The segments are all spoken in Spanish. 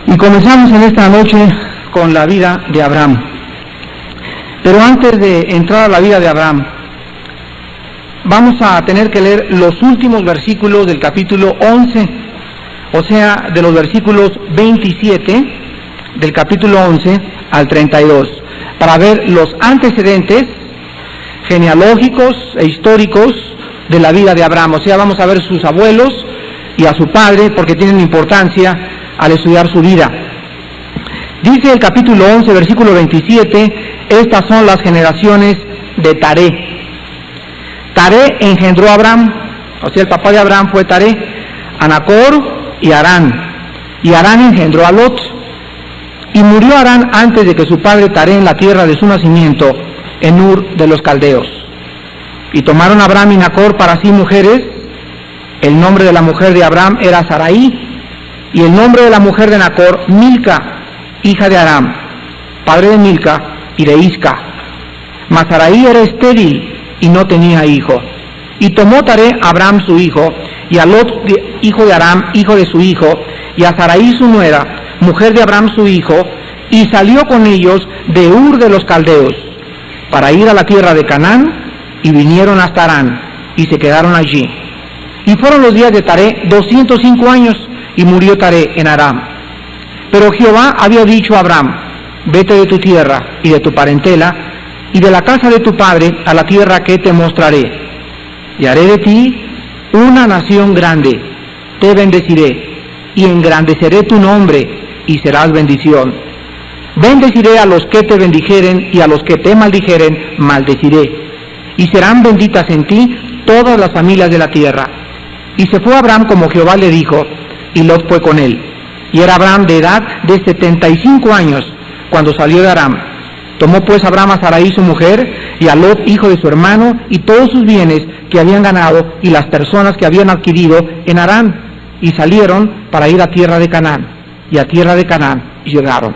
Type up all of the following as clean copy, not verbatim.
Y comenzamos en esta noche con la vida de Abraham. Pero antes de entrar a la vida de Abraham, vamos a tener que leer los últimos versículos del capítulo 11, o sea, de los versículos 27 del capítulo 11 al 32, para ver los antecedentes genealógicos e históricos de la vida de Abraham. O sea, vamos a ver sus abuelos y a su padre, porque tienen importancia al estudiar su vida. Dice el capítulo 11, versículo 27, estas son las generaciones de Taré. Taré engendró a Abraham, o sea, el papá de Abraham fue Taré, a Nacor y Harán. Y Harán engendró a Lot. Y murió Harán antes de que su padre Taré en la tierra de su nacimiento, en Ur de los Caldeos. Y tomaron a Abraham y Nacor para sí mujeres. El nombre de la mujer de Abraham era Sarai, y el nombre de la mujer de Nacor, Milca, hija de Aram, padre de Milca y de Isca. Mas Sarai era estéril y no tenía hijo. Y tomó Taré a Abraham su hijo, y a Lot, hijo de Aram, hijo de su hijo, y a Sarai su nuera, mujer de Abraham su hijo, y salió con ellos de Ur de los Caldeos, para ir a la tierra de Canaán, y vinieron hasta Harán, y se quedaron allí. Y fueron los días de Taré 205 años, y murió Taré en Aram. Pero Jehová había dicho a Abraham: vete de tu tierra y de tu parentela y de la casa de tu padre a la tierra que te mostraré, y haré de ti una nación grande, te bendeciré y engrandeceré tu nombre y serás bendición. Bendeciré a los que te bendijeren y a los que te maldijeren maldeciré, y serán benditas en ti todas las familias de la tierra. Y se fue Abraham como Jehová le dijo, y Lot fue con él. Y era Abraham de edad de 75 años cuando salió de Aram. Tomó pues Abraham a Sarai su mujer, y a Lot hijo de su hermano, y todos sus bienes que habían ganado, y las personas que habían adquirido en Harán, y salieron para ir a tierra de Canaán, y a tierra de Canaán llegaron.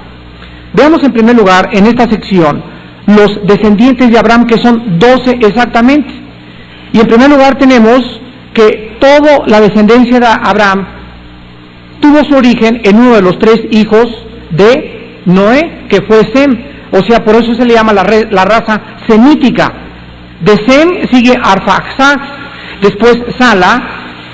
Veamos en primer lugar en esta sección los descendientes de Abraham, que son 12 exactamente. Y en primer lugar tenemos que toda la descendencia de Abraham tuvo su origen en uno de los 3 hijos de Noé, que fue Sem. O sea, por eso se le llama la raza semítica. De Sem sigue Arfaxad, después Sala,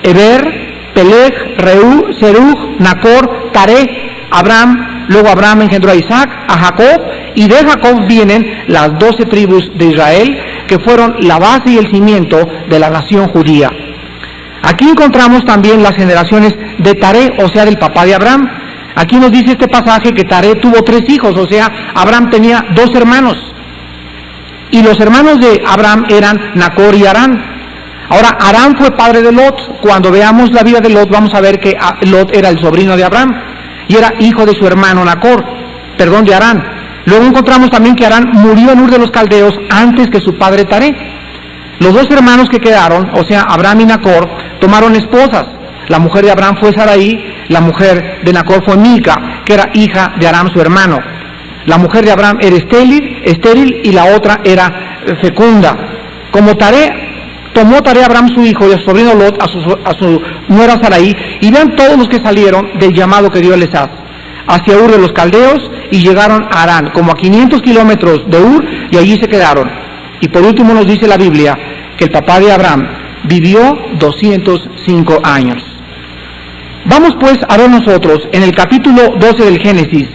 Eber, Peleg, Reú, Serug, Nacor, Taré, Abraham. Luego Abraham engendró a Isaac, a Jacob, y de Jacob vienen las 12 tribus de Israel, que fueron la base y el cimiento de la nación judía. Aquí encontramos también las generaciones de Taré, o sea, del papá de Abraham. Aquí nos dice este pasaje que Taré tuvo 3 hijos, o sea, Abraham tenía 2 hermanos. Y los hermanos de Abraham eran Nacor y Harán. Ahora, Harán fue padre de Lot. Cuando veamos la vida de Lot, vamos a ver que Lot era el sobrino de Abraham, y era hijo de su hermano de Harán. Luego encontramos también que Harán murió en Ur de los Caldeos antes que su padre Taré. Los 2 hermanos que quedaron, o sea, Abraham y Nacor, tomaron esposas. La mujer de Abraham fue Sarai, la mujer de Nacor fue Milca, que era hija de Aram su hermano. La mujer de Abraham era estéril y la otra era fecunda. Como tomó Taré a Abraham su hijo y a su sobrino Lot, a su nuera Sarai, y vean todos los que salieron del llamado que dio Elesaz hacia Ur de los Caldeos, y llegaron a Harán, como a 500 kilómetros de Ur, y allí se quedaron. Y por último nos dice la Biblia que el papá de Abraham vivió 205 años. Vamos pues a ver nosotros en el capítulo 12 del Génesis,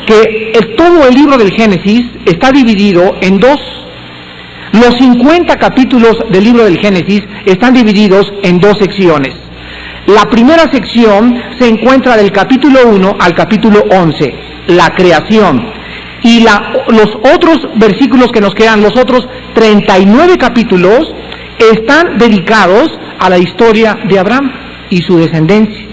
que todo el libro del Génesis está dividido en 2. Los 50 capítulos del libro del Génesis están divididos en 2 secciones. La primera sección se encuentra del capítulo 1 al capítulo 11, la creación. Y los otros versículos que nos quedan, los otros 39 capítulos, están dedicados a la historia de Abraham y su descendencia.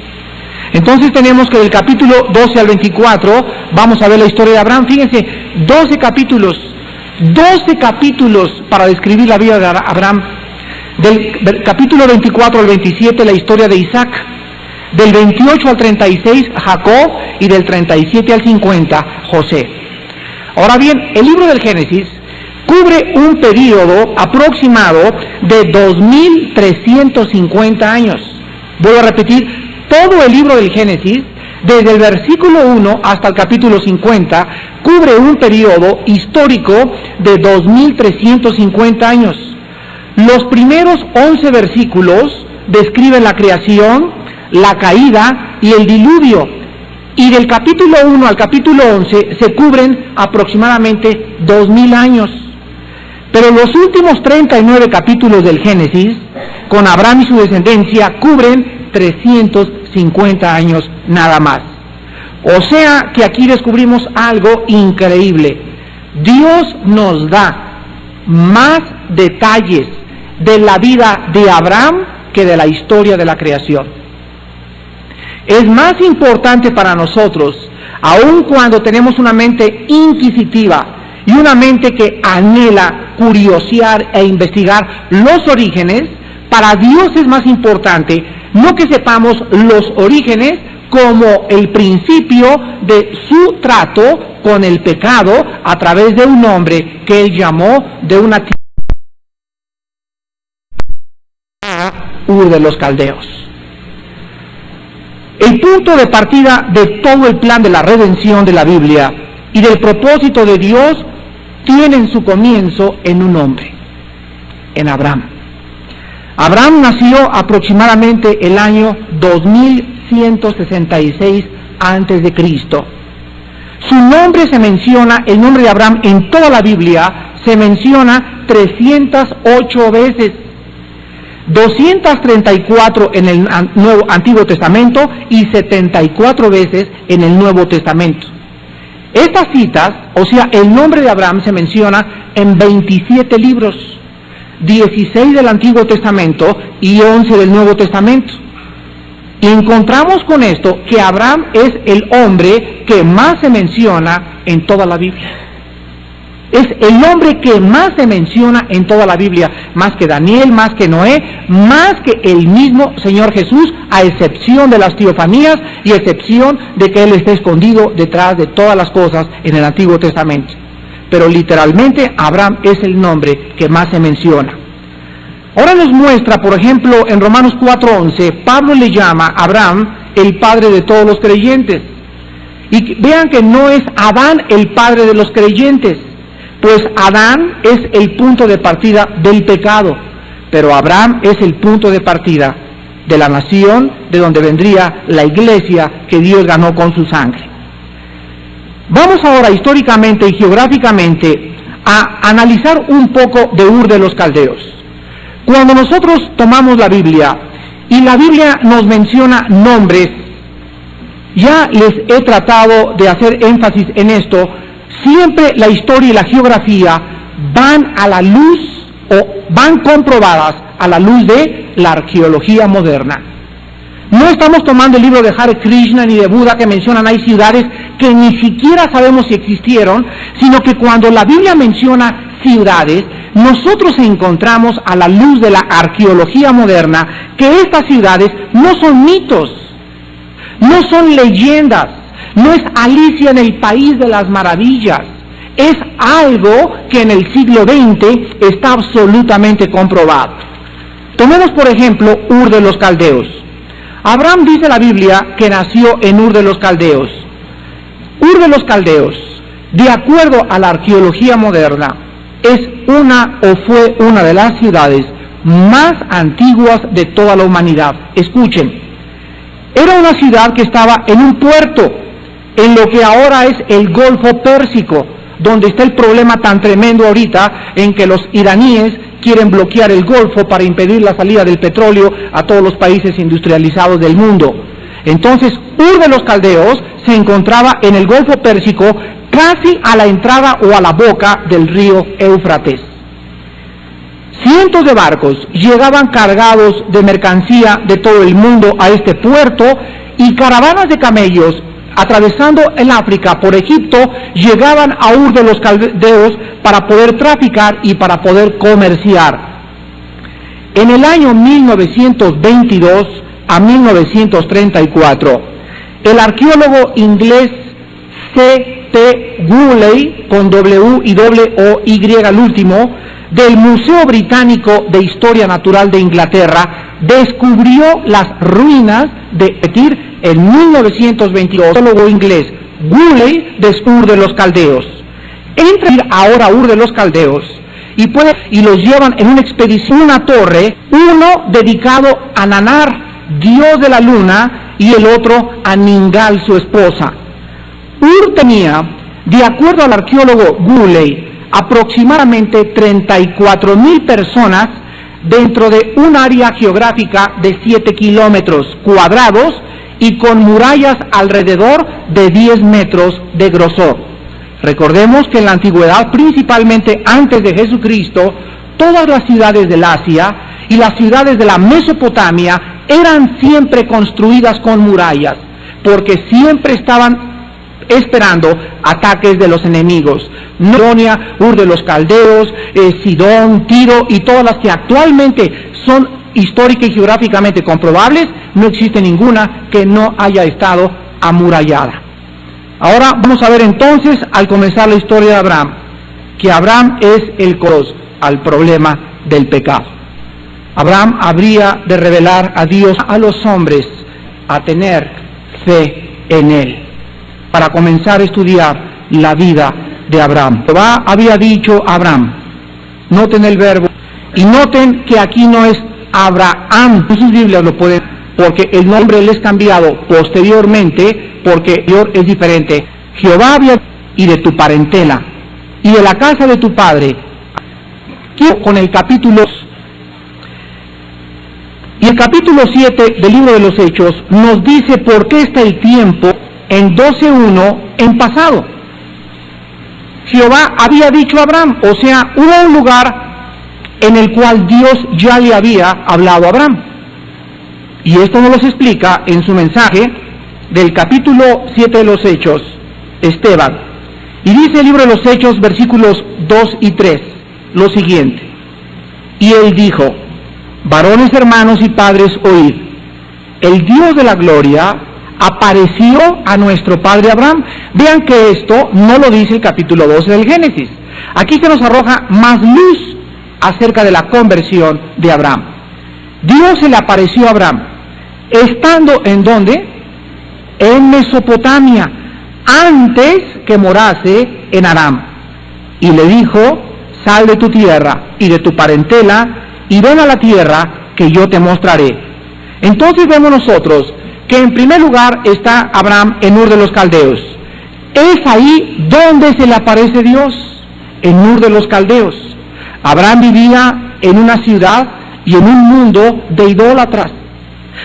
Entonces tenemos que del capítulo 12 al 24 vamos a ver la historia de Abraham. Fíjense, 12 capítulos para describir la vida de Abraham. Del capítulo 24 al 27 la historia de Isaac, del 28 al 36 Jacob y del 37 al 50 José. Ahora bien, el libro del Génesis cubre un periodo aproximado de 2350 años. Voy a repetir, todo el libro del Génesis, desde el versículo 1 hasta el capítulo 50, cubre un periodo histórico de 2350 años. Los primeros 11 versículos describen la creación, la caída y el diluvio. Y del capítulo 1 al capítulo 11 se cubren aproximadamente 2000 años. Pero los últimos 39 capítulos del Génesis, con Abraham y su descendencia, cubren 350 años nada más. O sea que aquí descubrimos algo increíble. Dios nos da más detalles de la vida de Abraham que de la historia de la creación. Es más importante para nosotros, aun cuando tenemos una mente inquisitiva y una mente que anhela curiosear e investigar los orígenes, para Dios es más importante no que sepamos los orígenes como el principio de su trato con el pecado a través de un hombre que él llamó de una tierra, Ur de los Caldeos. El punto de partida de todo el plan de la redención de la Biblia y del propósito de Dios tienen su comienzo en un hombre, en Abraham. Abraham nació aproximadamente el año 2166 a.C. Su nombre se menciona, el nombre de Abraham en toda la Biblia se menciona 308 veces, 234 en el Antiguo Testamento y 74 veces en el Nuevo Testamento. Estas citas, o sea, el nombre de Abraham se menciona en 27 libros, 16 del Antiguo Testamento y 11 del Nuevo Testamento. Y encontramos con esto que Abraham es el hombre que más se menciona en toda la Biblia. Es el nombre que más se menciona en toda la Biblia, más que Daniel, más que Noé, más que el mismo Señor Jesús, a excepción de las teofanías y excepción de que Él esté escondido detrás de todas las cosas en el Antiguo Testamento. Pero literalmente Abraham es el nombre que más se menciona. Ahora nos muestra, por ejemplo, en Romanos 4:11, Pablo le llama a Abraham el padre de todos los creyentes. Y vean que no es Adán el padre de los creyentes, pues Adán es el punto de partida del pecado, pero Abraham es el punto de partida de la nación de donde vendría la iglesia que Dios ganó con su sangre. Vamos ahora históricamente y geográficamente a analizar un poco de Ur de los Caldeos. Cuando nosotros tomamos la Biblia y la Biblia nos menciona nombres, ya les he tratado de hacer énfasis en esto, siempre la historia y la geografía van a la luz o van comprobadas a la luz de la arqueología moderna. No estamos tomando el libro de Hare Krishna ni de Buda que mencionan hay ciudades que ni siquiera sabemos si existieron, sino que cuando la Biblia menciona ciudades, nosotros encontramos a la luz de la arqueología moderna que estas ciudades no son mitos, no son leyendas, no es Alicia en el País de las Maravillas, es algo que en el siglo XX está absolutamente comprobado. Tomemos por ejemplo Ur de los Caldeos. Abraham dice la Biblia que nació en Ur de los Caldeos. Ur de los Caldeos, de acuerdo a la arqueología moderna, es una o fue una de las ciudades más antiguas de toda la humanidad. Escuchen, era una ciudad que estaba en un puerto, en lo que ahora es el Golfo Pérsico, donde está el problema tan tremendo ahorita en que los iraníes quieren bloquear el Golfo para impedir la salida del petróleo a todos los países industrializados del mundo. Entonces, Ur de los Caldeos se encontraba en el Golfo Pérsico, casi a la entrada o a la boca del río Éufrates. Cientos de barcos llegaban cargados de mercancía de todo el mundo a este puerto, y caravanas de camellos atravesando el África por Egipto llegaban a Ur de los Caldeos para poder traficar y para poder comerciar. En el año 1922 a 1934, el arqueólogo inglés C.T. Woolley, con W-I-O-Y al último, del Museo Británico de Historia Natural de Inglaterra, descubrió las ruinas de Etir en 1922. El arqueólogo inglés Woolley de Ur de los Caldeos. Entra ahora a Ur de los Caldeos y los llevan en una expedición a una torre, uno dedicado a Nanar, dios de la luna, y el otro a Ningal, su esposa. Ur tenía, de acuerdo al arqueólogo Woolley, aproximadamente 34,000 personas dentro de un área geográfica de 7 kilómetros cuadrados y con murallas alrededor de 10 metros de grosor. Recordemos que en la antigüedad, principalmente antes de Jesucristo, todas las ciudades del Asia y las ciudades de la Mesopotamia eran siempre construidas con murallas, porque siempre estaban esperando ataques de los enemigos. Babilonia, Ur de los Caldeos, Sidón, Tiro y todas las que actualmente son histórica y geográficamente comprobables, no existe ninguna que no haya estado amurallada. Ahora vamos a ver entonces, al comenzar la historia de Abraham, que Abraham es el causa al problema del pecado. Abraham habría de revelar a Dios a los hombres a tener fe en él. Para comenzar a estudiar la vida de Abraham, Jehová había dicho a Abraham, noten el verbo, y noten que aquí no es Abraham, en sus Biblias lo pueden, porque el nombre le es cambiado posteriormente, porque Dios es diferente. Jehová había, y de tu parentela, y de la casa de tu padre, con el capítulo, y el capítulo 7 del libro de los Hechos nos dice por qué está el tiempo en 12:1 en pasado. Jehová había dicho a Abraham, o sea, hubo un lugar en el cual Dios ya le había hablado a Abraham. Y esto nos lo explica en su mensaje del capítulo 7 de los Hechos, Esteban. Y dice el libro de los Hechos, versículos 2 y 3, lo siguiente. Y él dijo, varones, hermanos y padres, oíd, el Dios de la gloria apareció a nuestro padre Abraham. Vean que esto no lo dice el capítulo 12 del Génesis. Aquí se nos arroja más luz acerca de la conversión de Abraham. Dios se le apareció a Abraham, estando ¿en dónde? En Mesopotamia, antes que morase en Aram. Y le dijo, sal de tu tierra y de tu parentela, y ven a la tierra que yo te mostraré. Entonces vemos nosotros que en primer lugar está Abraham en Ur de los Caldeos. Es ahí donde se le aparece Dios, en Ur de los Caldeos. Abraham vivía en una ciudad y en un mundo de idólatras,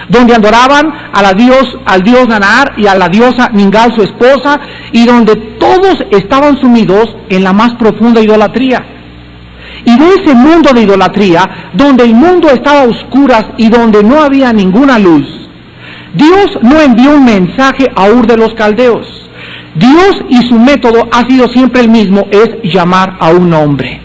donde adoraban al dios Nanar y a la diosa Ningal, su esposa, y donde todos estaban sumidos en la más profunda idolatría. Y de ese mundo de idolatría, donde el mundo estaba a oscuras y donde no había ninguna luz, Dios no envió un mensaje a Ur de los Caldeos. Dios y su método ha sido siempre el mismo, es llamar a un hombre.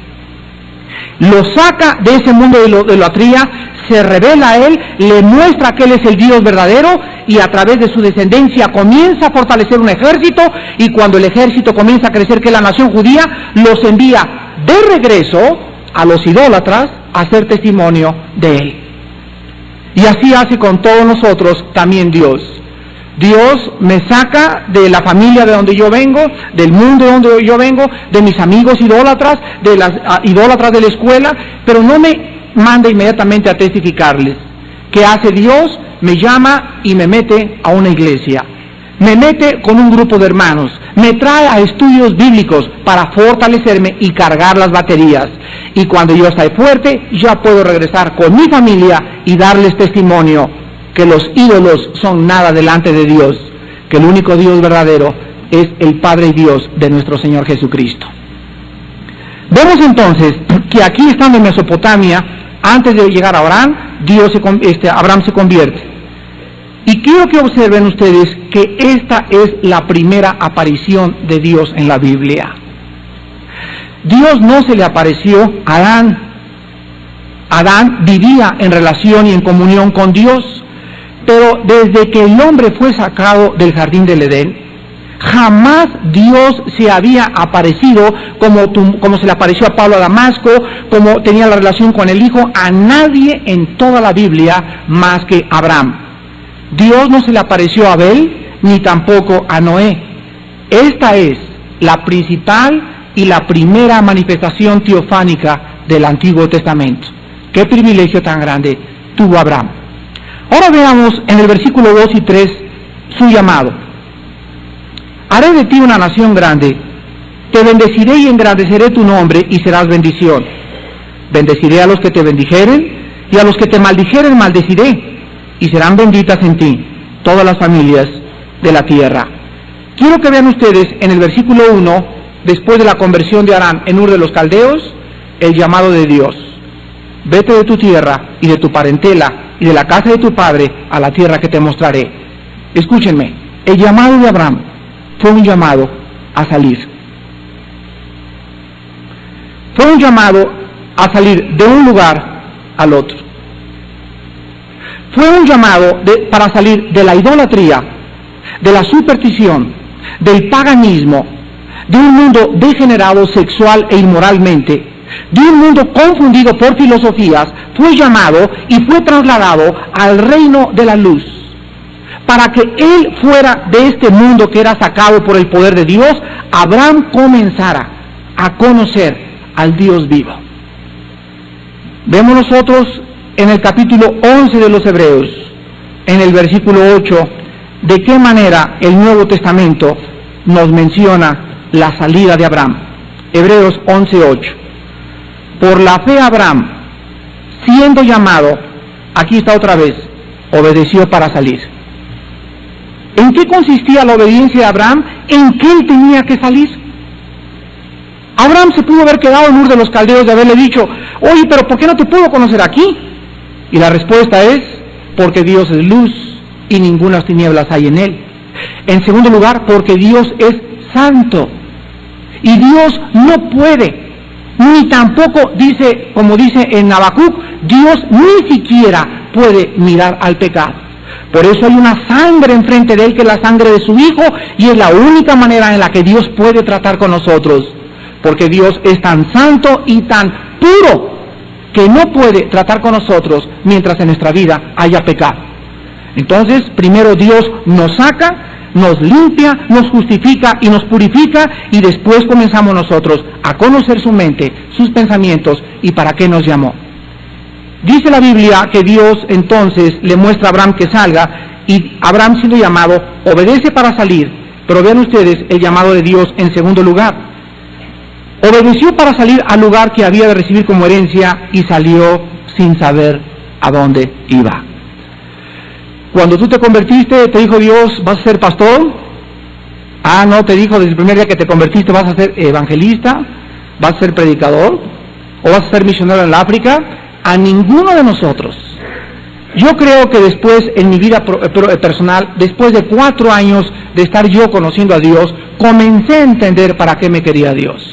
Lo saca de ese mundo de idolatría, se revela a él, le muestra que él es el Dios verdadero, y a través de su descendencia comienza a fortalecer un ejército, y cuando el ejército comienza a crecer, que es la nación judía, los envía de regreso a los idólatras a hacer testimonio de él. Y así hace con todos nosotros también Dios. Dios me saca de la familia de donde yo vengo, del mundo de donde yo vengo, de mis amigos idólatras, de las idólatras de la escuela, pero no me manda inmediatamente a testificarles. ¿Qué hace Dios? Me llama y me mete a una iglesia. Me mete con un grupo de hermanos, me trae a estudios bíblicos para fortalecerme y cargar las baterías. Y cuando yo estoy fuerte, ya puedo regresar con mi familia y darles testimonio que los ídolos son nada delante de Dios, que el único Dios verdadero es el Padre y Dios de nuestro Señor Jesucristo. Vemos entonces que aquí, estando en Mesopotamia, antes de llegar a Abraham, Abraham se convierte. Y quiero que observen ustedes que esta es la primera aparición de Dios en la Biblia. Dios no se le apareció a Adán. Adán vivía en relación y en comunión con Dios, pero desde que el hombre fue sacado del jardín del Edén, jamás Dios se había aparecido como se le apareció a Pablo a Damasco, como tenía la relación con el Hijo, a nadie en toda la Biblia más que a Abraham. Dios no se le apareció a Abel, ni tampoco a Noé. Esta es la principal y la primera manifestación teofánica del Antiguo Testamento. ¡Qué privilegio tan grande tuvo Abraham! Ahora veamos en el versículo 2 y 3 su llamado. Haré de ti una nación grande, te bendeciré y engrandeceré tu nombre y serás bendición. Bendeciré a los que te bendijeren y a los que te maldijeren maldeciré, y serán benditas en ti todas las familias de la tierra. Quiero que vean ustedes en el versículo 1, después de la conversión de Abraham en Ur de los Caldeos, el llamado de Dios. Vete de tu tierra y de tu parentela y de la casa de tu padre a la tierra que te mostraré. Escúchenme, el llamado de Abraham fue un llamado a salir. Fue un llamado a salir de un lugar al otro. Fue un llamado para salir de la idolatría, de la superstición, del paganismo, de un mundo degenerado sexual e inmoralmente, de un mundo confundido por filosofías. Fue llamado y fue trasladado al reino de la luz, para que él fuera de este mundo que era sacado por el poder de Dios. Abraham comenzara a conocer al Dios vivo. Vemos nosotros en el capítulo 11 de los Hebreos, en el versículo 8, de qué manera el Nuevo Testamento nos menciona la salida de Abraham. Hebreos 11:8. Por la fe Abraham, siendo llamado, aquí está otra vez, obedeció para salir. ¿En qué consistía la obediencia de Abraham? ¿En qué él tenía que salir? Abraham se pudo haber quedado en Ur de los Caldeos de haberle dicho, oye, pero ¿por qué no te puedo conocer aquí? Y la respuesta es, porque Dios es luz y ninguna tinieblas hay en él. En segundo lugar, porque Dios es santo. Y Dios no puede, ni tampoco dice, como dice en Habacuc, Dios ni siquiera puede mirar al pecado. Por eso hay una sangre enfrente de él, que es la sangre de su Hijo, y es la única manera en la que Dios puede tratar con nosotros, porque Dios es tan santo y tan puro que no puede tratar con nosotros mientras en nuestra vida haya pecado. Entonces, primero Dios nos saca, nos limpia, nos justifica y nos purifica, y después comenzamos nosotros a conocer su mente, sus pensamientos y para qué nos llamó. Dice la Biblia que Dios entonces le muestra a Abraham que salga, y Abraham, siendo llamado, obedece para salir. Pero vean ustedes el llamado de Dios en segundo lugar. Obedeció para salir al lugar que había de recibir como herencia, y salió sin saber a dónde iba. Cuando tú te convertiste, te dijo Dios, ¿vas a ser pastor? Ah, no, te dijo desde el primer día que te convertiste, ¿vas a ser evangelista? ¿Vas a ser predicador? ¿O vas a ser misionero en el África? A ninguno de nosotros. Yo creo que después, en mi vida personal, después de 4 años de estar yo conociendo a Dios, comencé a entender para qué me quería Dios.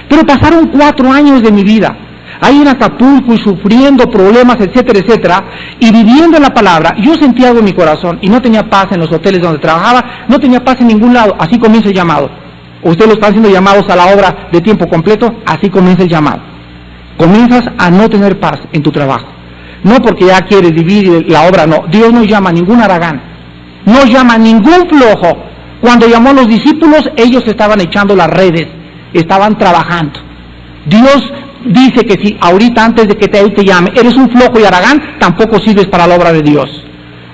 Pero pasaron 4 años de mi vida ahí en Acapulco y sufriendo problemas, etcétera, etcétera, y viviendo en la palabra. Yo sentía algo en mi corazón y no tenía paz en los hoteles donde trabajaba, no tenía paz en ningún lado. Así comienza el llamado. Ustedes lo están haciendo llamados a la obra de tiempo completo, así comienza el llamado. Comienzas a no tener paz en tu trabajo. No porque ya quieres vivir la obra, no. Dios no llama a ningún haragán, no llama a ningún flojo. Cuando llamó a los discípulos, ellos estaban echando las redes, estaban trabajando. Dios dice que si ahorita, antes de que Él te llame, eres un flojo y haragán, tampoco sirves para la obra de Dios.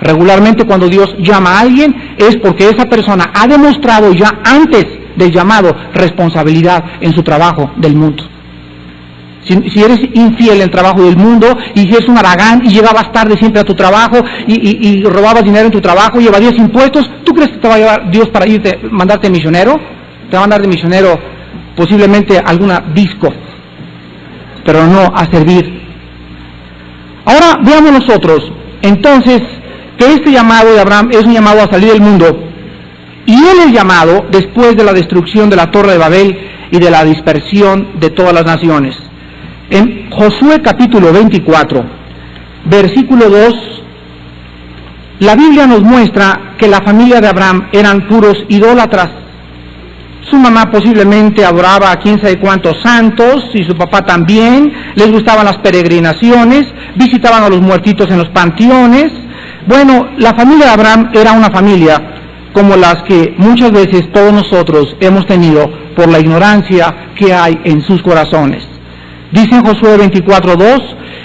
Regularmente cuando Dios llama a alguien es porque esa persona ha demostrado ya antes del llamado responsabilidad en su trabajo del mundo. Si eres infiel en el trabajo del mundo, y si eres un haragán y llegabas tarde siempre a tu trabajo y robabas dinero en tu trabajo y evadías impuestos, ¿tú crees que te va a llevar Dios para mandarte misionero? Te va a mandar de misionero posiblemente alguna disco pero no a servir. Ahora veamos nosotros, entonces, que este llamado de Abraham es un llamado a salir del mundo, y él es llamado después de la destrucción de la Torre de Babel y de la dispersión de todas las naciones. En Josué capítulo 24, versículo 2, la Biblia nos muestra que la familia de Abraham eran puros idólatras. Su mamá posiblemente adoraba a quién sabe cuántos santos, y su papá también. Les gustaban las peregrinaciones, visitaban a los muertitos en los panteones. Bueno, la familia de Abraham era una familia como las que muchas veces todos nosotros hemos tenido por la ignorancia que hay en sus corazones. Dice en Josué 24:2,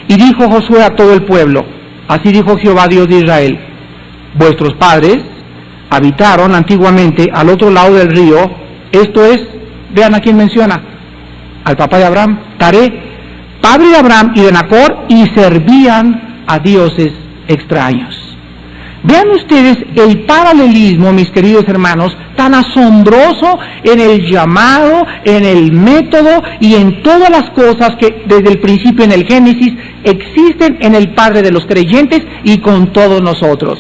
y dijo Josué a todo el pueblo, así dijo Jehová Dios de Israel, vuestros padres habitaron antiguamente al otro lado del río, esto es, vean a quién menciona, al papá de Abraham, Taré, padre de Abraham y de Nacor, y servían a dioses extraños. Vean ustedes el paralelismo, mis queridos hermanos, tan asombroso en el llamado, en el método y en todas las cosas que desde el principio en el Génesis existen en el Padre de los creyentes y con todos nosotros.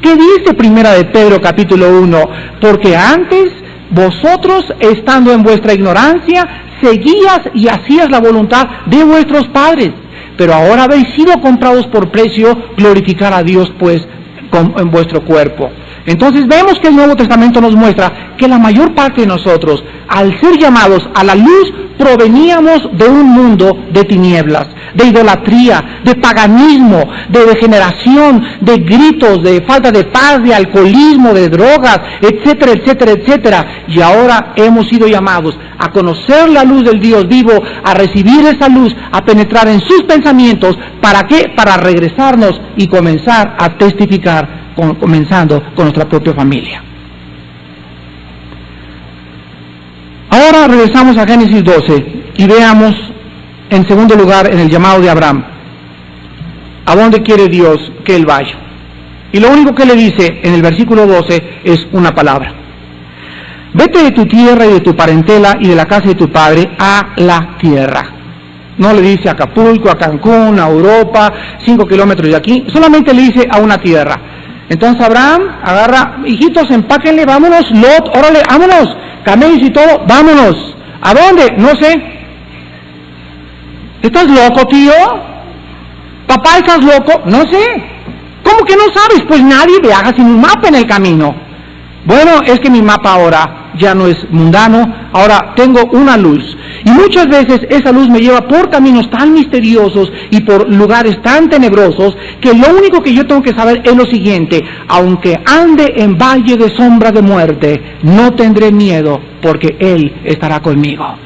¿Qué dice Primera de Pedro capítulo 1? Porque antes vosotros, estando en vuestra ignorancia, seguías y hacías la voluntad de vuestros padres, pero ahora habéis sido comprados por precio, glorificar a Dios pues en vuestro cuerpo. Entonces vemos que el Nuevo Testamento nos muestra que la mayor parte de nosotros, al ser llamados a la luz, proveníamos de un mundo de tinieblas, de idolatría, de paganismo, de degeneración, de gritos, de falta de paz, de alcoholismo, de drogas, etcétera, etcétera, etcétera. Y ahora hemos sido llamados a conocer la luz del Dios vivo, a recibir esa luz, a penetrar en sus pensamientos. ¿Para qué? Para regresarnos y comenzar a testificar, comenzando con nuestra propia familia. Ahora regresamos a Génesis 12 y veamos en segundo lugar en el llamado de Abraham, ¿a dónde quiere Dios que él vaya? Y lo único que le dice en el versículo 12 es una palabra: vete de tu tierra y de tu parentela y de la casa de tu padre a la tierra. No le dice a Acapulco, a Cancún, a Europa, 5 kilómetros de aquí, solamente le dice a una tierra. Entonces Abraham agarra, hijitos, empáquenle, vámonos, Lot, órale, vámonos, camellos y todo, vámonos. ¿A dónde? No sé. ¿Estás loco, tío? Papá, ¿estás loco? No sé. ¿Cómo que no sabes? Pues nadie viaja sin un mapa en el camino. Bueno, es que mi mapa ahora ya no es mundano, ahora tengo una luz. Y muchas veces esa luz me lleva por caminos tan misteriosos y por lugares tan tenebrosos que lo único que yo tengo que saber es lo siguiente: aunque ande en valle de sombra de muerte, no tendré miedo porque Él estará conmigo.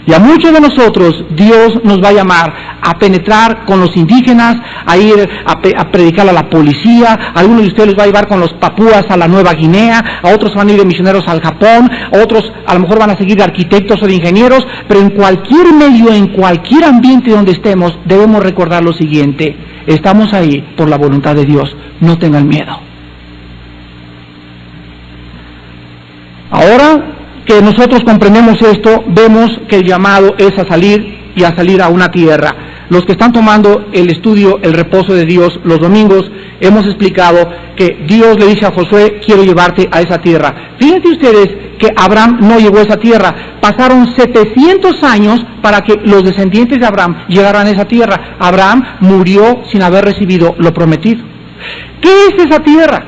Y a muchos de nosotros Dios nos va a llamar a penetrar con los indígenas, a ir a predicar a la policía. A algunos de ustedes los va a llevar con los papúas a la Nueva Guinea, a otros van a ir de misioneros al Japón, a otros a lo mejor van a seguir de arquitectos o de ingenieros, pero en cualquier medio, en cualquier ambiente donde estemos, debemos recordar lo siguiente: estamos ahí por la voluntad de Dios, no tengan miedo. Ahora que nosotros comprendemos esto, vemos que el llamado es a salir y a salir a una tierra. Los que están tomando el estudio, el reposo de Dios, los domingos, hemos explicado que Dios le dice a Josué: quiero llevarte a esa tierra. Fíjense ustedes que Abraham no llegó a esa tierra. Pasaron 700 años para que los descendientes de Abraham llegaran a esa tierra. Abraham murió sin haber recibido lo prometido. ¿Qué es esa tierra?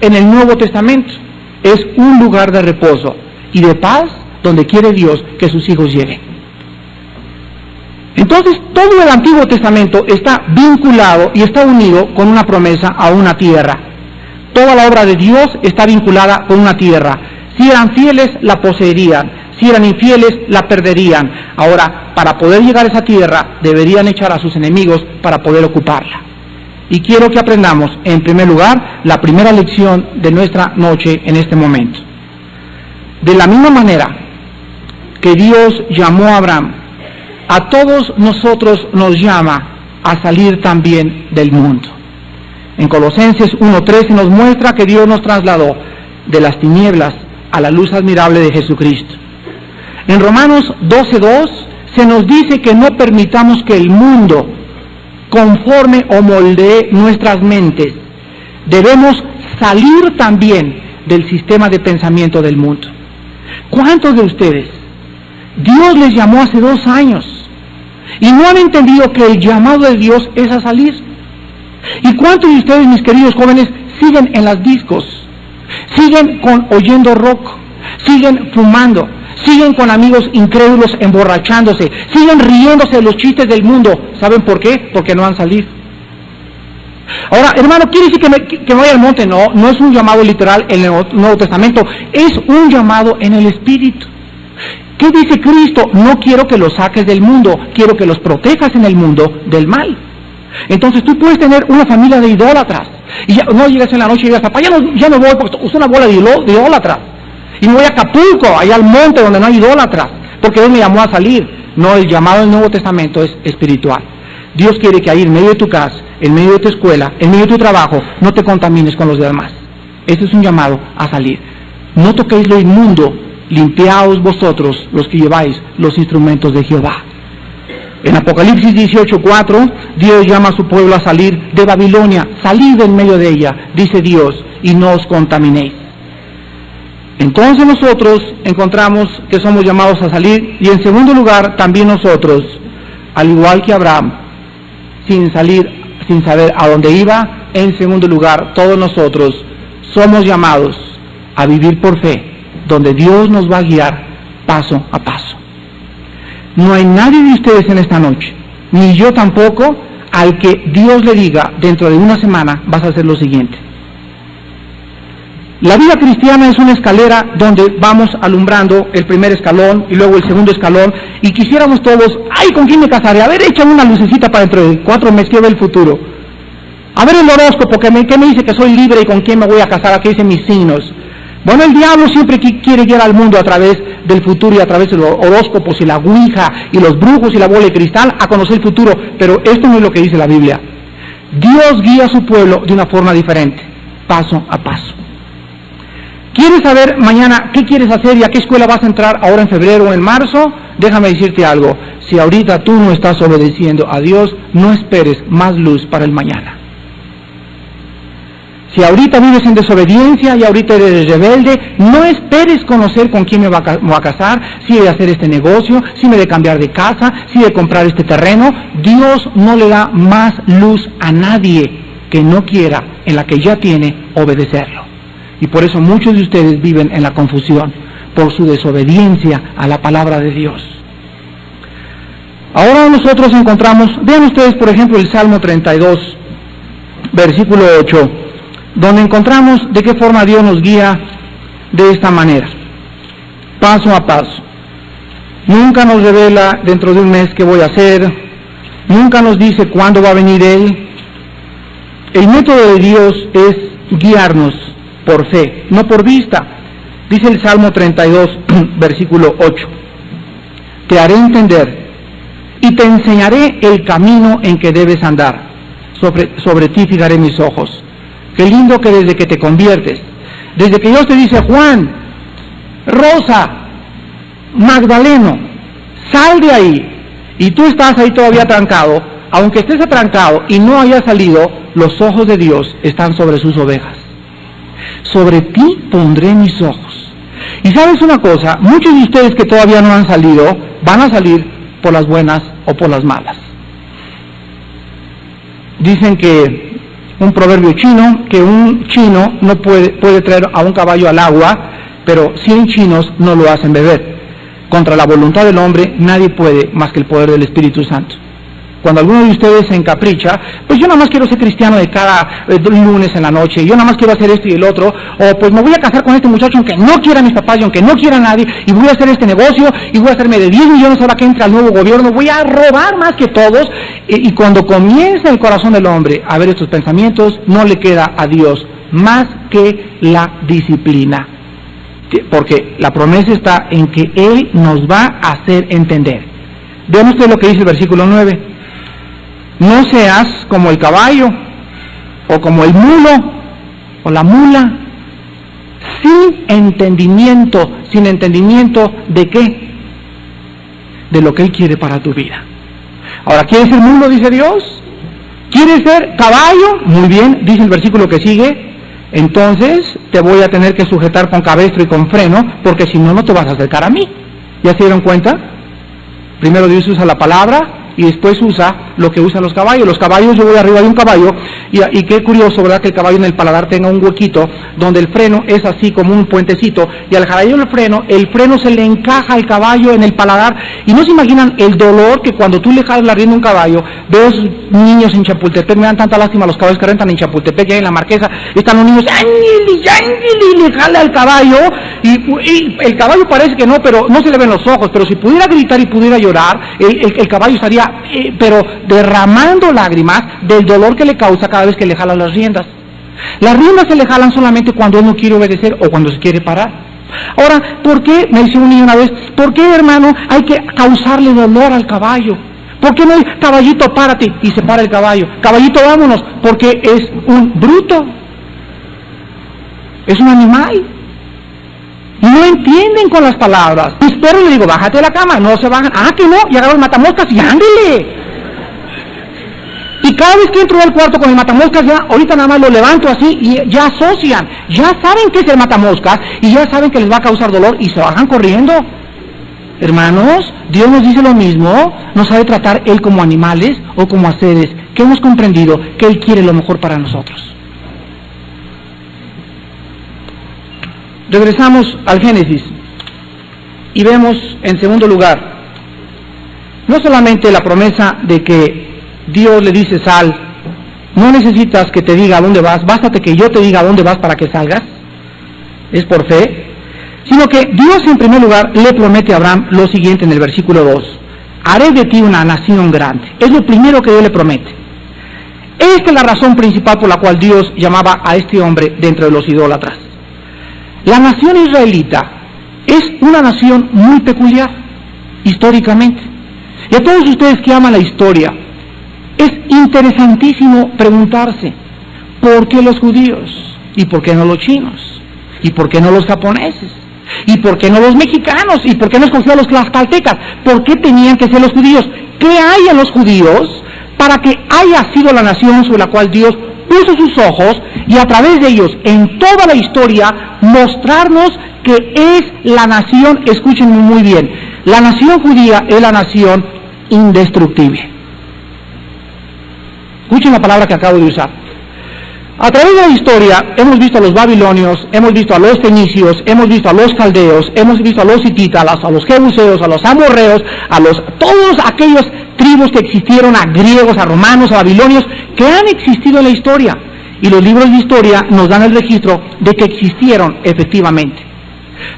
En el Nuevo Testamento es un lugar de reposo y de paz donde quiere Dios que sus hijos lleguen. Entonces, todo el Antiguo Testamento está vinculado y está unido con una promesa a una tierra. Toda la obra de Dios está vinculada con una tierra. Si eran fieles, la poseerían. Si eran infieles, la perderían. Ahora, para poder llegar a esa tierra, deberían echar a sus enemigos para poder ocuparla. Y quiero que aprendamos, en primer lugar, la primera lección de nuestra noche en este momento. De la misma manera que Dios llamó a Abraham, a todos nosotros nos llama a salir también del mundo. En Colosenses 1:13 nos muestra que Dios nos trasladó de las tinieblas a la luz admirable de Jesucristo. En Romanos 12:2 se nos dice que no permitamos que el mundo conforme o moldee nuestras mentes. Debemos salir también del sistema de pensamiento del mundo. ¿Cuántos de ustedes Dios les llamó hace 2 años y no han entendido que el llamado de Dios es a salir? ¿Y cuántos de ustedes, mis queridos jóvenes, siguen en las discos, siguen oyendo rock, siguen fumando, siguen con amigos incrédulos emborrachándose, siguen riéndose de los chistes del mundo? ¿Saben por qué? Porque no han salido. Ahora, hermano, ¿quiere decir que me vaya al monte? No, no es un llamado literal en el Nuevo Testamento, es un llamado en el Espíritu. ¿Qué dice Cristo? No quiero que los saques del mundo, quiero que los protejas en el mundo del mal. Entonces tú puedes tener una familia de idólatras, y ya, no llegas en la noche y llegas, papá, ya no voy porque es una bola de idólatras, y me voy a Acapulco, allá al monte donde no hay idólatras, porque Dios me llamó a salir. No, el llamado del Nuevo Testamento es espiritual. Dios quiere que ahí en medio de tu casa, en medio de tu escuela, en medio de tu trabajo, no te contamines con los demás. Este es un llamado a salir. No toquéis lo inmundo, limpiaos vosotros los que lleváis los instrumentos de Jehová. En Apocalipsis 18:4, Dios llama a su pueblo a salir de Babilonia. Salid en medio de ella, dice Dios, y no os contaminéis. Entonces nosotros encontramos que somos llamados a salir, y en segundo lugar, también nosotros, al igual que Abraham, sin saber a dónde iba, en segundo lugar, todos nosotros somos llamados a vivir por fe, donde Dios nos va a guiar paso a paso. No hay nadie de ustedes en esta noche, ni yo tampoco, al que Dios le diga, dentro de una semana vas a hacer lo siguiente. La vida cristiana es una escalera donde vamos alumbrando el primer escalón y luego el segundo escalón, y quisiéramos todos, ay, ¿con quién me casaré? A ver, échame una lucecita para dentro de 4 meses, quiero ver el futuro. A ver el horóscopo, ¿qué me dice que soy libre y con quién me voy a casar? ¿Qué dicen mis signos? Bueno, el diablo siempre quiere guiar al mundo a través del futuro y a través de los horóscopos y la ouija y los brujos y la bola de cristal a conocer el futuro, pero esto no es lo que dice la Biblia. Dios guía a su pueblo de una forma diferente, paso a paso. ¿Quieres saber mañana qué quieres hacer y a qué escuela vas a entrar ahora en febrero o en marzo? Déjame decirte algo, si ahorita tú no estás obedeciendo a Dios, no esperes más luz para el mañana. Si ahorita vives en desobediencia y ahorita eres rebelde, no esperes conocer con quién me voy a casar, si he de hacer este negocio, si me he de cambiar de casa, si he de comprar este terreno. Dios no le da más luz a nadie que no quiera, en la que ya tiene, obedecerlo. Y por eso muchos de ustedes viven en la confusión, por su desobediencia a la palabra de Dios. Ahora nosotros encontramos, vean ustedes por ejemplo el Salmo 32, versículo 8, donde encontramos de qué forma Dios nos guía de esta manera, paso a paso. Nunca nos revela dentro de un mes qué voy a hacer, nunca nos dice cuándo va a venir Él. El método de Dios es guiarnos por fe, no por vista. Dice el Salmo 32, versículo 8, te haré entender y te enseñaré el camino en que debes andar, sobre ti fijaré mis ojos. Qué lindo que desde que te conviertes, desde que Dios te dice, Juan, Rosa, Magdaleno, sal de ahí, y tú estás ahí todavía atrancado, aunque estés atrancado y no hayas salido, los ojos de Dios están sobre sus ovejas. Sobre ti pondré mis ojos. Y sabes una cosa, muchos de ustedes que todavía no han salido, van a salir por las buenas o por las malas. Dicen que un proverbio chino, que un chino no puede traer a un caballo al agua, pero 100 chinos no lo hacen beber. Contra la voluntad del hombre nadie puede más que el poder del Espíritu Santo. Cuando alguno de ustedes se encapricha, pues yo nada más quiero ser cristiano de cada lunes en la noche, yo nada más quiero hacer esto y el otro, o pues me voy a casar con este muchacho aunque no quiera a mis papás y aunque no quiera a nadie, y voy a hacer este negocio, y voy a hacerme de 10 millones ahora que entra el nuevo gobierno, voy a robar más que todos, y cuando comienza el corazón del hombre a ver estos pensamientos, no le queda a Dios más que la disciplina, porque la promesa está en que Él nos va a hacer entender. Vean ustedes lo que dice el versículo 9. No seas como el caballo, o como el mulo, o la mula, sin entendimiento ¿de qué? de lo que Él quiere para tu vida. Ahora, ¿quieres ser mulo? Dice Dios. ¿Quieres ser caballo? Muy bien, dice el versículo que sigue. Entonces te voy a tener que sujetar con cabestro y con freno, porque si no, no te vas a acercar a mí. ¿Ya se dieron cuenta? Primero Dios usa la palabra y después usa lo que usan los caballos. Los caballos, yo voy arriba de un caballo y qué curioso, ¿verdad? Que el caballo en el paladar tenga un huequito donde el freno es así como un puentecito, y al jalar el freno se le encaja al caballo en el paladar, y no se imaginan el dolor que cuando tú le jalas la rienda a un caballo. Veo niños en Chapultepec, me dan tanta lástima los caballos que rentan en Chapultepec, ya en la Marquesa, están los niños, y le jala al caballo, y el caballo parece que no, pero no se le ven los ojos, pero si pudiera gritar y pudiera llorar, el caballo estaría pero derramando lágrimas del dolor que le causa cada vez que le jalan las riendas. Las riendas se le jalan solamente cuando él no quiere obedecer o cuando se quiere parar. Ahora, ¿por qué? Me decía un niño una vez, ¿por qué, hermano, hay que causarle dolor al caballo? ¿Por qué no hay caballito, párate? Y se para el caballo. Caballito, vámonos, porque es un bruto. Es un animal. Y no entienden con las palabras. Mis perros le digo, bájate de la cama, no se bajan. Ah, que no, y agarro el matamoscas y ándele. Y cada vez que entro al cuarto con el matamoscas, ya ahorita nada más lo levanto así y ya asocian. Ya saben que es el matamoscas y ya saben que les va a causar dolor y se bajan corriendo. Hermanos, Dios nos dice lo mismo, nos sabe tratar Él como animales o como a seres que hemos comprendido que Él quiere lo mejor para nosotros. Regresamos al Génesis y vemos en segundo lugar, no solamente la promesa de que Dios le dice sal, no necesitas que te diga a dónde vas, bástate que yo te diga a dónde vas para que salgas, es por fe, sino que Dios en primer lugar le promete a Abraham lo siguiente en el versículo 2, haré de ti una nación grande, es lo primero que Dios le promete. Esta es la razón principal por la cual Dios llamaba a este hombre dentro de los idólatras. La nación israelita es una nación muy peculiar, históricamente. Y a todos ustedes que aman la historia, es interesantísimo preguntarse, ¿por qué los judíos? ¿Y por qué no los chinos? ¿Y por qué no los japoneses? ¿Y por qué no los mexicanos? ¿Y por qué no escogió a los tlaxcaltecas? ¿Por qué tenían que ser los judíos? ¿Qué hay en los judíos para que haya sido la nación sobre la cual Dios puso sus ojos y a través de ellos en toda la historia mostrarnos que es la nación, escúchenme muy bien, la nación judía es la nación indestructible? Escuchen la palabra que acabo de usar. A través de la historia hemos visto a los babilonios, hemos visto a los fenicios, hemos visto a los caldeos, hemos visto a los hititas, a los jebuseos, a los amorreos, todos aquellos tribus que existieron, a griegos, a romanos, a babilonios, que han existido en la historia. Y los libros de historia nos dan el registro de que existieron efectivamente.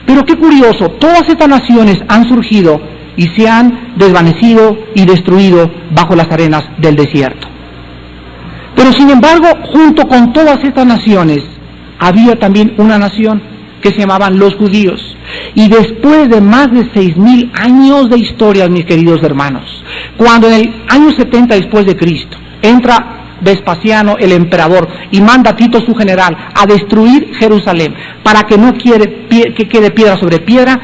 Pero qué curioso, todas estas naciones han surgido y se han desvanecido y destruido bajo las arenas del desierto. Pero sin embargo, junto con todas estas naciones, había también una nación que se llamaban los judíos. Y después de más de 6,000 años de historia, mis queridos hermanos, cuando en el año 70 después de Cristo, entra Vespasiano, el emperador, y manda a Tito, su general, a destruir Jerusalén, para que no que quede piedra sobre piedra,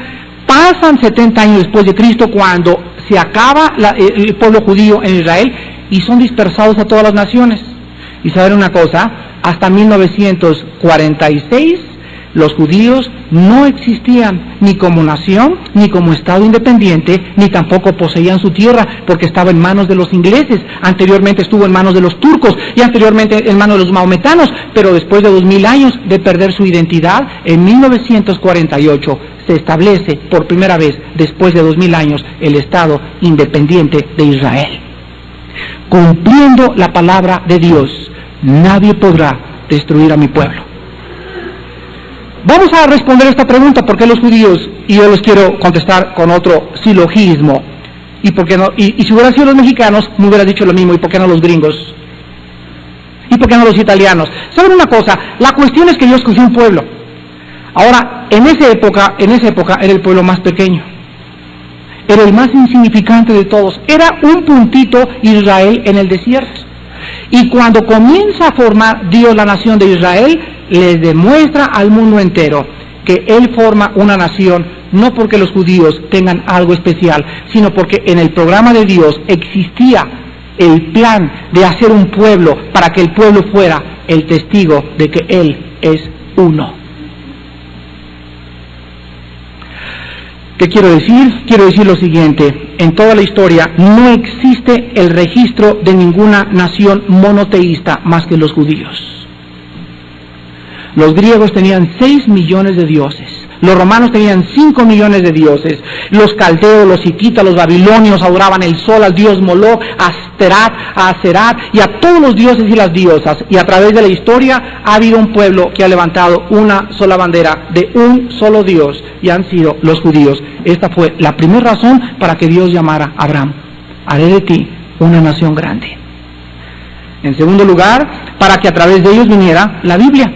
pasan 70 años después de Cristo, cuando se acaba el pueblo judío en Israel, y son dispersados a todas las naciones. Y saben una cosa, hasta 1946 los judíos no existían ni como nación, ni como estado independiente, ni tampoco poseían su tierra, porque estaba en manos de los ingleses, anteriormente estuvo en manos de los turcos, y anteriormente en manos de los maometanos, pero después de 2000 años de perder su identidad, en 1948 se establece por primera vez, después de 2000 años, el estado independiente de Israel. Cumpliendo la palabra de Dios, nadie podrá destruir a mi pueblo. Vamos a responder esta pregunta, ¿por qué los judíos? Y yo les quiero contestar con otro silogismo. ¿Y por qué no? Y si hubieran sido los mexicanos, me hubiera dicho lo mismo. ¿Y por qué no los gringos? ¿Y por qué no los italianos? ¿Saben una cosa? La cuestión es que Dios escogió un pueblo. Ahora, en esa época era el pueblo más pequeño. Era el más insignificante de todos. Era un puntito Israel en el desierto. Y cuando comienza a formar Dios la nación de Israel, les demuestra al mundo entero que Él forma una nación, no porque los judíos tengan algo especial, sino porque en el programa de Dios existía el plan de hacer un pueblo para que el pueblo fuera el testigo de que Él es uno. ¿Qué quiero decir? Quiero decir lo siguiente: en toda la historia no existe el registro de ninguna nación monoteísta más que los judíos. Los griegos tenían 6 millones de dioses, los romanos tenían 5 millones de dioses, los caldeos, los hititas, los babilonios adoraban el sol, al dios Moloch, a Aserat y a todos los dioses y las diosas, y a través de la historia ha habido un pueblo que ha levantado una sola bandera de un solo Dios, y han sido los judíos. Esta fue la primera razón para que Dios llamara a Abraham: haré de ti una nación grande. En segundo lugar, para que a través de ellos viniera la Biblia.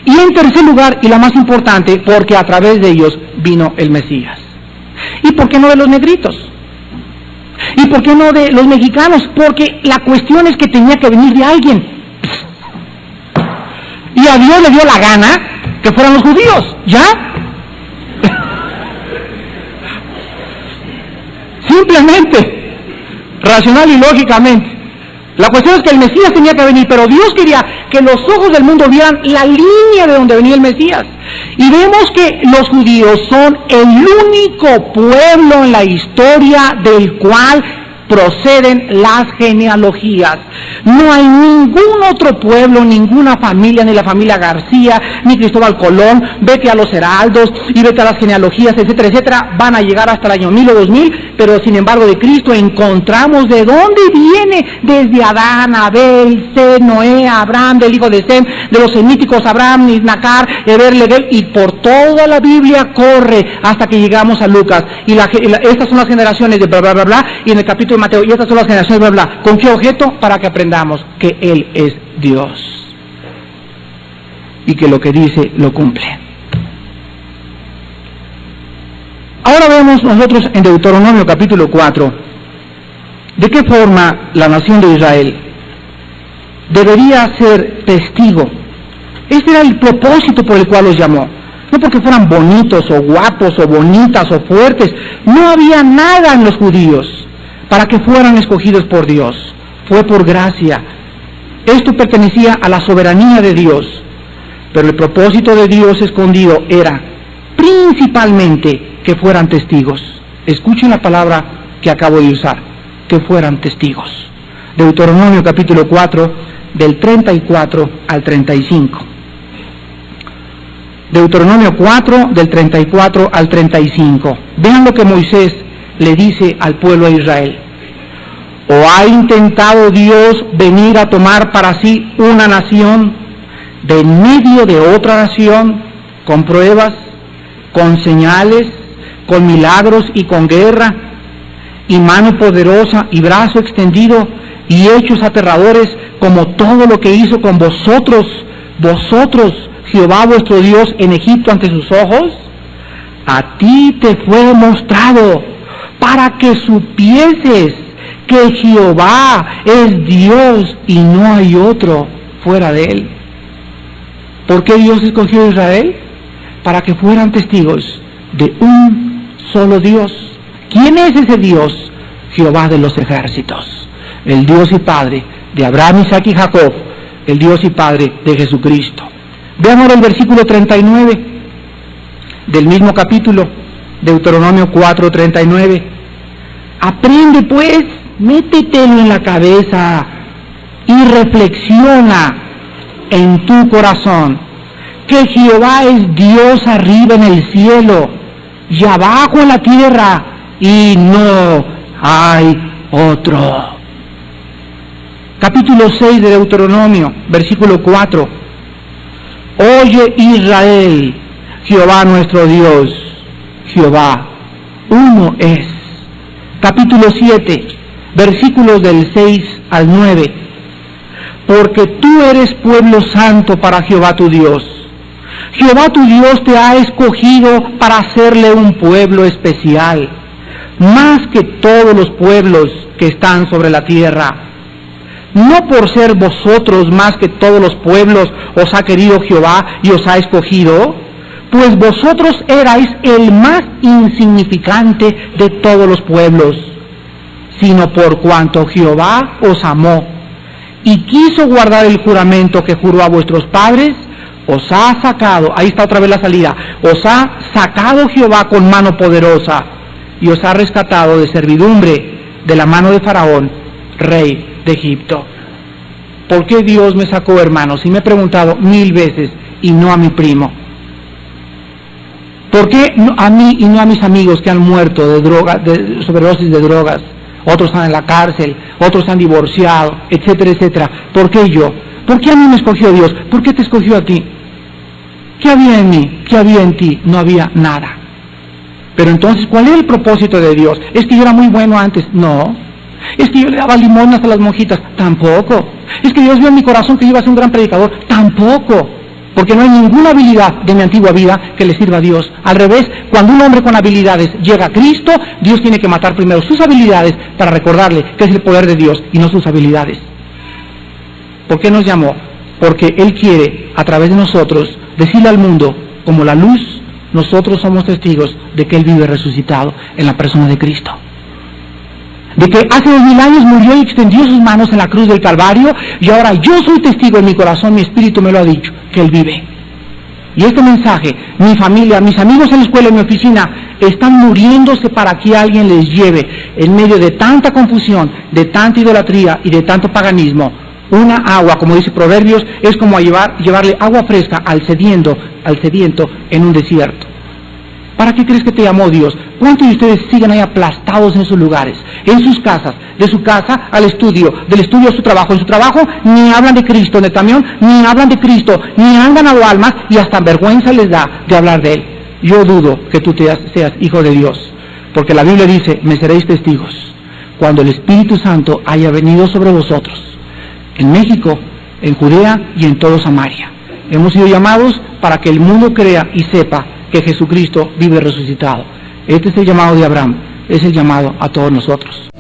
Y en tercer lugar, y la más importante, porque a través de ellos vino el Mesías. ¿Y por qué no de los negritos? ¿Y por qué no de los mexicanos? Porque la cuestión es que tenía que venir de alguien. Y a Dios le dio la gana que fueran los judíos, ¿ya? Simplemente, racional y lógicamente. La cuestión es que el Mesías tenía que venir, pero Dios quería que los ojos del mundo vieran la línea de donde venía el Mesías. Y vemos que los judíos son el único pueblo en la historia del cual proceden las genealogías. No hay ningún otro pueblo, ninguna familia, ni la familia García, ni Cristóbal Colón. Vete a los heraldos y vete a las genealogías, etcétera, etcétera. Van a llegar hasta el año 1000 o 2000, pero sin embargo de Cristo encontramos de dónde viene, desde Adán, Abel, Set, Noé, Abraham, del hijo de Sem, de los semíticos Abraham, Isnacar, Eber, Leguel, y por toda la Biblia corre hasta que llegamos a Lucas. Y estas son las generaciones de bla, bla, bla, bla, y en el capítulo de Mateo, y estas son las generaciones de bla, bla. ¿Con qué objeto? Para que aprendamos que Él es Dios y que lo que dice lo cumple. Ahora vemos nosotros en Deuteronomio capítulo 4 de qué forma la nación de Israel debería ser testigo. Este era el propósito por el cual los llamó. No porque fueran bonitos o guapos o bonitas o fuertes. No había nada en los judíos para que fueran escogidos por Dios. Fue por gracia. Esto pertenecía a la soberanía de Dios. Pero el propósito de Dios escondido era principalmente que fueran testigos. Escuchen la palabra que acabo de usar: que fueran testigos. Deuteronomio capítulo 4, del 34 al 35. Deuteronomio 4, del 34 al 35. Vean lo que Moisés le dice al pueblo de Israel. ¿O ha intentado Dios venir a tomar para sí una nación de en medio de otra nación, con pruebas, con señales, con milagros y con guerra, y mano poderosa y brazo extendido y hechos aterradores, como todo lo que hizo con vosotros, Jehová vuestro Dios, en Egipto ante sus ojos? A ti te fue mostrado para que supieses que Jehová es Dios y no hay otro fuera de Él. ¿Por qué Dios escogió a Israel? Para que fueran testigos de un solo Dios. ¿Quién es ese Dios? Jehová de los ejércitos, el Dios y Padre de Abraham, Isaac y Jacob, el Dios y Padre de Jesucristo. Vean ahora el versículo 39 del mismo capítulo, Deuteronomio 4:39. Aprende pues, métetelo en la cabeza y reflexiona en tu corazón que Jehová es Dios arriba en el cielo y abajo en la tierra, y no hay otro. Capítulo 6 de Deuteronomio, versículo 4. Oye Israel, Jehová nuestro Dios, Jehová uno es. Capítulo 7, versículos del 6 al 9. Porque tú eres pueblo santo para Jehová tu Dios. Jehová tu Dios te ha escogido para hacerle un pueblo especial, más que todos los pueblos que están sobre la tierra. No por ser vosotros más que todos los pueblos os ha querido Jehová y os ha escogido, pues vosotros erais el más insignificante de todos los pueblos, sino por cuanto Jehová os amó y quiso guardar el juramento que juró a vuestros padres, os ha sacado, ahí está otra vez la salida, os ha sacado Jehová con mano poderosa y os ha rescatado de servidumbre de la mano de Faraón, rey de Egipto. ¿Por qué Dios me sacó, hermanos? Y me he preguntado 1000 veces, y no a mi primo. ¿Por qué a mí y no a mis amigos que han muerto de drogas, de sobredosis de drogas? Otros están en la cárcel, otros se han divorciado, etcétera, etcétera. ¿Por qué yo? ¿Por qué a mí me escogió Dios? ¿Por qué te escogió a ti? ¿Qué había en mí? ¿Qué había en ti? No había nada. Pero entonces, ¿cuál era el propósito de Dios? ¿Es que yo era muy bueno antes? No. ¿Es que yo le daba limosnas a las monjitas? Tampoco. ¿Es que Dios vio en mi corazón que yo iba a ser un gran predicador? Tampoco. Porque no hay ninguna habilidad de mi antigua vida que le sirva a Dios. Al revés, cuando un hombre con habilidades llega a Cristo, Dios tiene que matar primero sus habilidades para recordarle que es el poder de Dios y no sus habilidades. ¿Por qué nos llamó? Porque Él quiere, a través de nosotros, decirle al mundo, como la luz, nosotros somos testigos de que Él vive resucitado en la persona de Cristo. De que hace 2000 años murió y extendió sus manos en la cruz del Calvario, y ahora yo soy testigo en mi corazón, mi espíritu me lo ha dicho, que Él vive. Y este mensaje, mi familia, mis amigos en la escuela, en mi oficina, están muriéndose para que alguien les lleve, en medio de tanta confusión, de tanta idolatría y de tanto paganismo, una agua, como dice Proverbios, es como llevarle agua fresca al sediento en un desierto. ¿Para qué crees que te llamó Dios? ¿Cuántos de ustedes siguen ahí aplastados en sus lugares, en sus casas, de su casa al estudio, del estudio a su trabajo? En su trabajo ni hablan de Cristo, en el camión ni hablan de Cristo, ni han ganado almas y hasta vergüenza les da de hablar de Él. Yo dudo que tú seas hijo de Dios, porque la Biblia dice, me seréis testigos, cuando el Espíritu Santo haya venido sobre vosotros, en México, en Judea y en todo Samaria. Hemos sido llamados para que el mundo crea y sepa que Jesucristo vive resucitado. Este es el llamado de Abraham, es el llamado a todos nosotros.